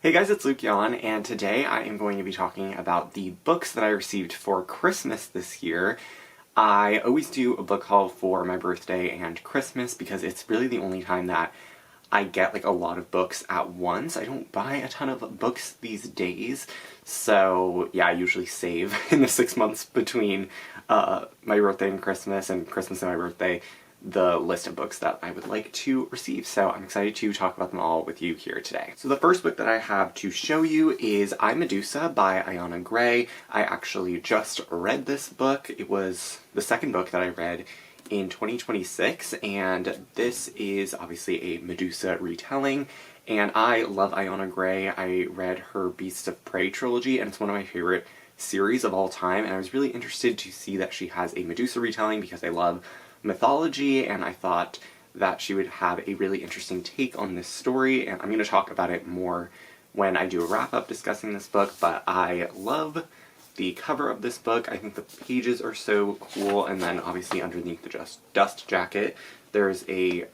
Hey guys, it's Luke Yon, and today I am going to be talking about the books that I received for Christmas this year. I always do a book haul for my birthday and Christmas because it's really the only time that I get like a lot of books at once. I don't buy a ton of books these days, so yeah, I usually save in the 6 months between my birthday and Christmas and my birthday the list of books that I would like to receive. So I'm excited to talk about them all with you here today. So the first book that I have to show you is I, Medusa by Ayana Gray. I actually just read this book. It was the second book that I read in 2026, and this is obviously a Medusa retelling, and I love Ayana Gray. I read her Beasts of Prey trilogy, and it's one of my favorite series of all time, and I was really interested to see that she has a Medusa retelling because I love mythology, and I thought that she would have a really interesting take on this story, and I'm going to talk about it more when I do a wrap-up discussing this book, but I love the cover of this book. I think the pages are so cool, and then obviously underneath the dust jacket there's a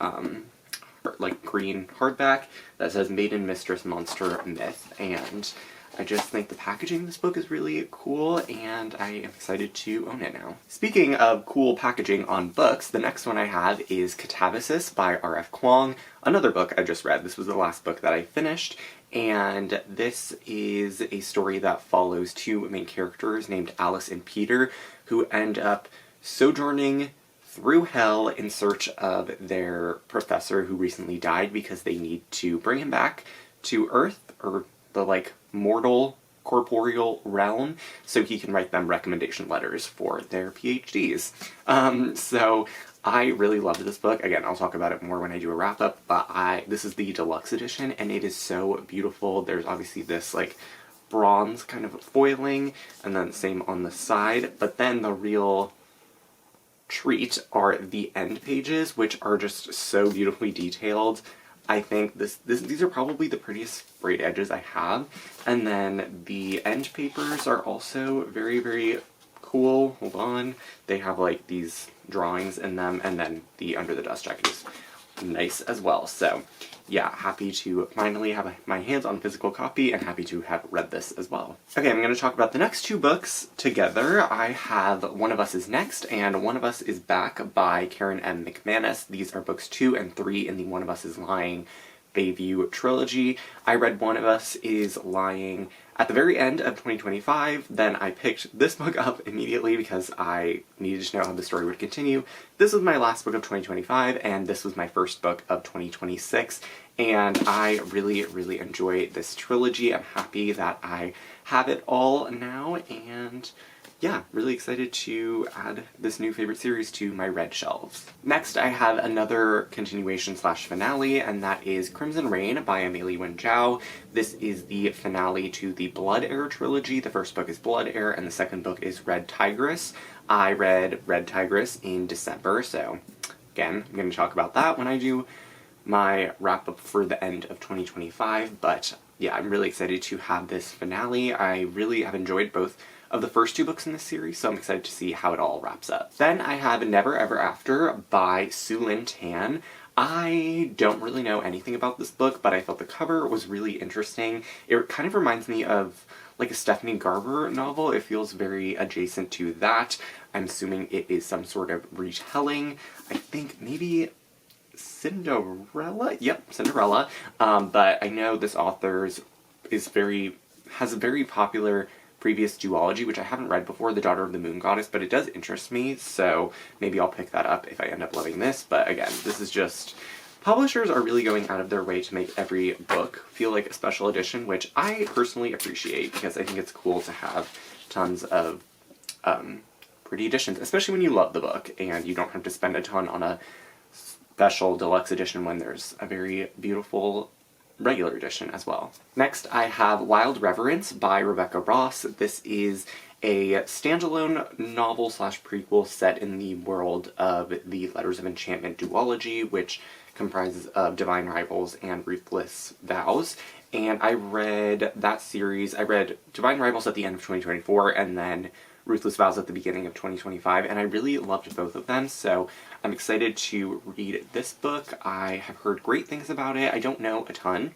like green hardback that says Maiden Mistress Monster Myth, and I just think the packaging of this book is really cool, and I am excited to own it now. Speaking of cool packaging on books, the next one I have is Catabasis by R.F. Kuang, another book I just read. This was the last book that I finished, and this is a story that follows two main characters named Alice and Peter, who end up sojourning through hell in search of their professor who recently died because they need to bring him back to Earth, or the mortal corporeal realm, so he can write them recommendation letters for their PhDs. So I really loved this book. Again, I'll talk about it more when I do a wrap-up, but this is the deluxe edition, and it is so beautiful. There's obviously this bronze kind of foiling, and then same on the side, but then the real treat are the end pages, which are just so beautifully detailed. I think these are probably the prettiest frayed edges I have. And then the end papers are also very, very cool. Hold on. They have these drawings in them, and then the under the dust jacket is nice as well. So yeah, happy to finally have my hands on a physical copy, and happy to have read this as well. Okay, I'm going to talk about the next two books together. I have One of Us is Next and One of Us is Back by Karen M. McManus. These are books 2 and 3 in the One of Us is Lying Bayview trilogy. I read One of Us is Lying at the very end of 2025, then I picked this book up immediately because I needed to know how the story would continue. This was my last book of 2025, and this was my first book of 2026, and I really, really enjoy this trilogy. I'm happy that I have it all now, and yeah, really excited to add this new favorite series to my read shelves. Next, I have another continuation / finale, and that is Crimson Rain by Amelie Wen Zhao. This is the finale to the Blood Heir trilogy. The first book is Blood Heir, and the second book is Red Tigress. I read Red Tigress in December, so again, I'm going to talk about that when I do my wrap-up for the end of 2025, but yeah, I'm really excited to have this finale. I really have enjoyed both of the first two books in this series, so I'm excited to see how it all wraps up. Then I have Never Ever After by Su Lin Tan. I don't really know anything about this book, but I thought the cover was really interesting. It kind of reminds me of a Stephanie Garber novel. It feels very adjacent to that. I'm assuming it is some sort of retelling. I think maybe Cinderella? Yep, Cinderella. But I know this author has a very popular previous duology, which I haven't read before, The Daughter of the Moon Goddess, but it does interest me, so maybe I'll pick that up if I end up loving this. But again, this is just... Publishers are really going out of their way to make every book feel like a special edition, which I personally appreciate, because I think it's cool to have tons of pretty editions, especially when you love the book, and you don't have to spend a ton on a special deluxe edition when there's a very beautiful regular edition as well. Next, I have Wild Reverence by Rebecca Ross. This is a standalone novel / prequel set in the world of the Letters of Enchantment duology, which comprises of Divine Rivals and Ruthless Vows. And I read that series. I read Divine Rivals at the end of 2024, and then Ruthless Vows at the beginning of 2025, and I really loved both of them, so I'm excited to read this book. I have heard great things about it. I don't know a ton,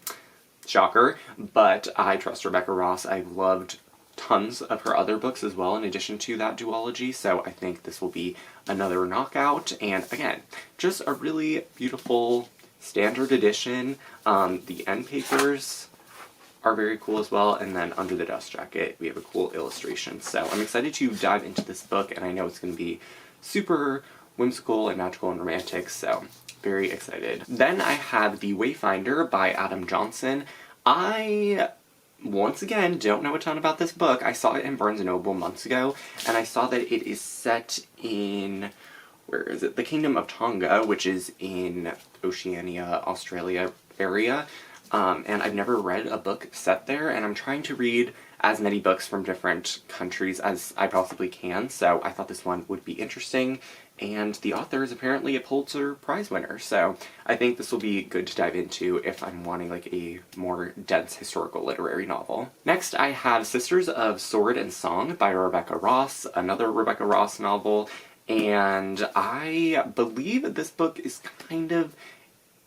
shocker, but I trust Rebecca Ross. I've loved tons of her other books as well in addition to that duology, so I think this will be another knockout. And again, just a really beautiful standard edition. The end papers are very cool as well, and then under the dust jacket we have a cool illustration. So I'm excited to dive into this book, and I know it's going to be super whimsical and magical and romantic, so very excited. Then I have The Wayfinder by Adam Johnson. I, once again, don't know a ton about this book. I saw it in Barnes & Noble months ago, and I saw that it is set in, where is it? The Kingdom of Tonga, which is in Oceania, Australia area. And I've never read a book set there, and I'm trying to read as many books from different countries as I possibly can, so I thought this one would be interesting, and the author is apparently a Pulitzer Prize winner, so I think this will be good to dive into if I'm wanting like a more dense historical literary novel. Next, I have Sisters of Sword and Song by Rebecca Ross, another Rebecca Ross novel, and I believe this book is kind of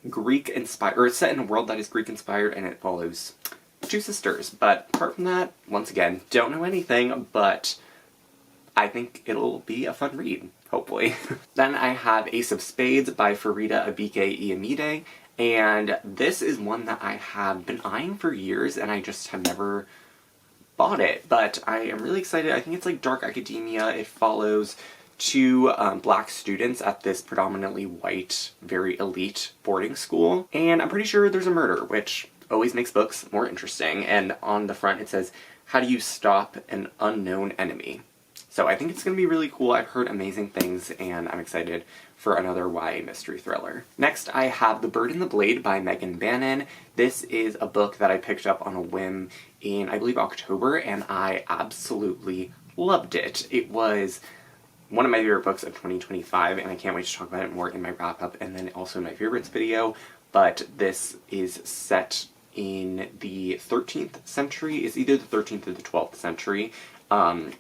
Greek-inspired, or it's set in a world that is Greek-inspired, and it follows two sisters. But apart from that, once again, don't know anything, but I think it'll be a fun read, hopefully. Then I have Ace of Spades by Farida Abike Iyamide, and this is one that I have been eyeing for years, and I just have never bought it, but I am really excited. I think it's like dark academia. It follows two black students at this predominantly white, very elite boarding school. And I'm pretty sure there's a murder, which always makes books more interesting. And on the front it says, "How do you stop an unknown enemy?" So I think it's going to be really cool. I've heard amazing things, and I'm excited for another YA mystery thriller. Next, I have The Bird and the Blade by Megan Bannon. This is a book that I picked up on a whim in, I believe, October, and I absolutely loved it. It was one of my favorite books of 2025, and I can't wait to talk about it more in my wrap-up and then also in my favorites video. But this is set in the 13th century. It's either the 13th or the 12th century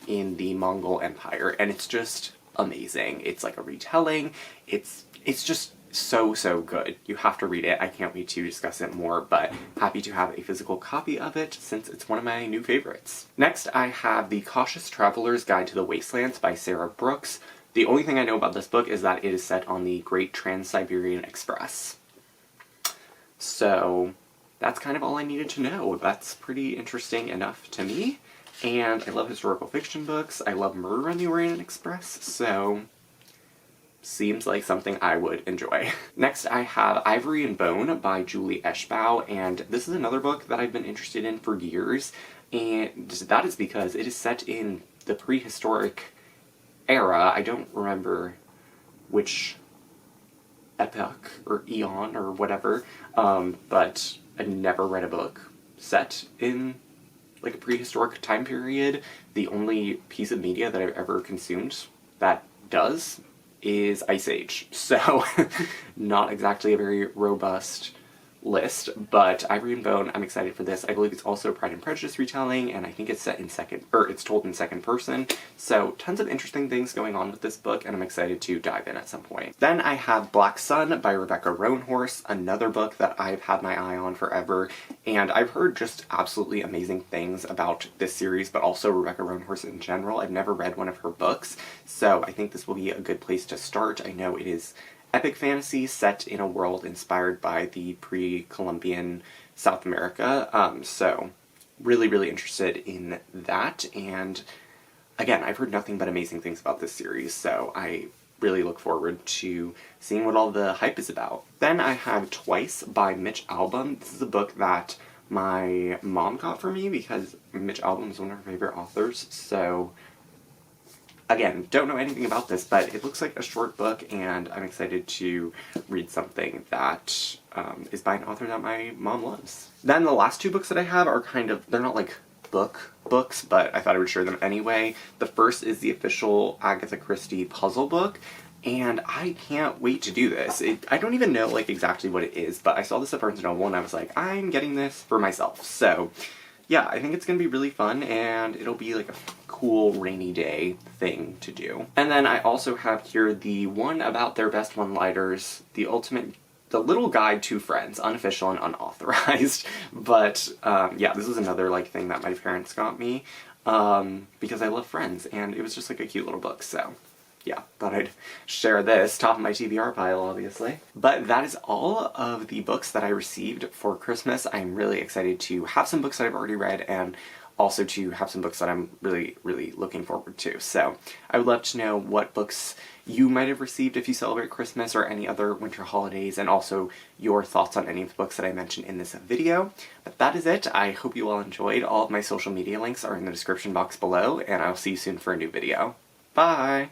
in the Mongol Empire, and it's just amazing. It's like a retelling. It's just so good. You have to read it. I can't wait to discuss it more, but happy to have a physical copy of it since it's one of my new favorites. Next, I have The Cautious Traveler's Guide to the Wastelands by Sarah Brooks. The only thing I know about this book is that it is set on the Great Trans-Siberian Express. So that's kind of all I needed to know. That's pretty interesting enough to me. And I love historical fiction books. I love Murder on the Orient Express, so seems like something I would enjoy. Next, I have Ivory and Bone by Julie Eschbau, and this is another book that I've been interested in for years, and that is because it is set in the prehistoric era. I don't remember which epoch or eon or whatever, but I never read a book set in like a prehistoric time period. The only piece of media that I've ever consumed that does is Ice Age, so not exactly a very robust list, but Ivory and Bone, I'm excited for this. I believe it's also a Pride and Prejudice retelling, and I think it's set in it's told in second person, so tons of interesting things going on with this book, and I'm excited to dive in at some point. Then I have Black Sun by Rebecca Roanhorse, another book that I've had my eye on forever, and I've heard just absolutely amazing things about this series, but also Rebecca Roanhorse in general. I've never read one of her books, so I think this will be a good place to start. I know it is epic fantasy set in a world inspired by the pre-Columbian South America, so really interested in that, and again, I've heard nothing but amazing things about this series, so I really look forward to seeing what all the hype is about. Then I have Twice by Mitch Albom. This is a book that my mom got for me because Mitch Albom is one of her favorite authors, so again, don't know anything about this, but it looks like a short book, and I'm excited to read something that is by an author that my mom loves. Then the last two books that I have are they're not like books, but I thought I would share them anyway. The first is the official Agatha Christie puzzle book, and I can't wait to do this. I don't even know like exactly what it is, but I saw this at Barnes & Noble, and I was like, I'm getting this for myself. So yeah, I think it's going to be really fun, and it'll be like a cool rainy day thing to do. And then I also have here the one about their best one-liners, The Ultimate The Little Guide to Friends, unofficial and unauthorized. But yeah, this was another like thing that my parents got me because I love Friends, and it was just like a cute little book. So yeah, thought I'd share this, top of my TBR pile, obviously. But that is all of the books that I received for Christmas. I'm really excited to have some books that I've already read, and also to have some books that I'm really, really looking forward to. So I would love to know what books you might have received if you celebrate Christmas or any other winter holidays, and also your thoughts on any of the books that I mentioned in this video. But that is it. I hope you all enjoyed. All of my social media links are in the description box below, and I'll see you soon for a new video. Bye!